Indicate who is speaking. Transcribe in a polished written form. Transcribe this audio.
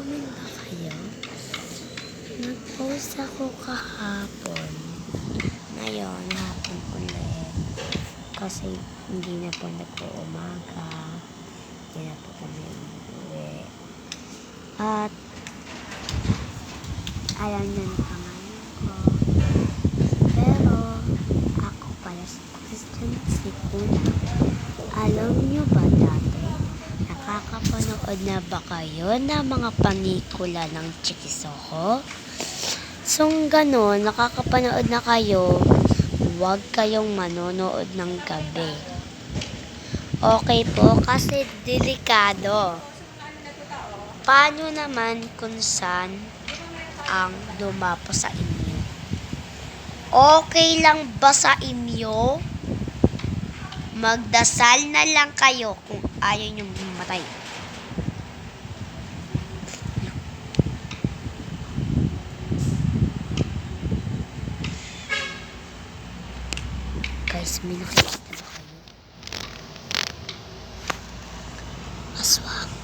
Speaker 1: Nag-comment ba kayo? Nag-post ako kahapon. Ngayon, hapon ulit. Kasi hindi na po nag-uumaga. Hindi na po kami umuwi. At alam na ng pangalan ko. Pero ako pala si Christian Sikuna. Alam niyo ba dati? Nakakapanood na ba kayo ng mga panikula ng Chikisoho? So gano'n, nakakapanood na kayo, huwag kayong manonood ng gabi. Okay po, kasi delikado. Paano naman kung saan ang dumapo sa inyo? Okay lang ba sa inyo? Magdasal na lang kayo kung ayaw nyo mamatay. Guys, may nakikita ba kayo? Aswang.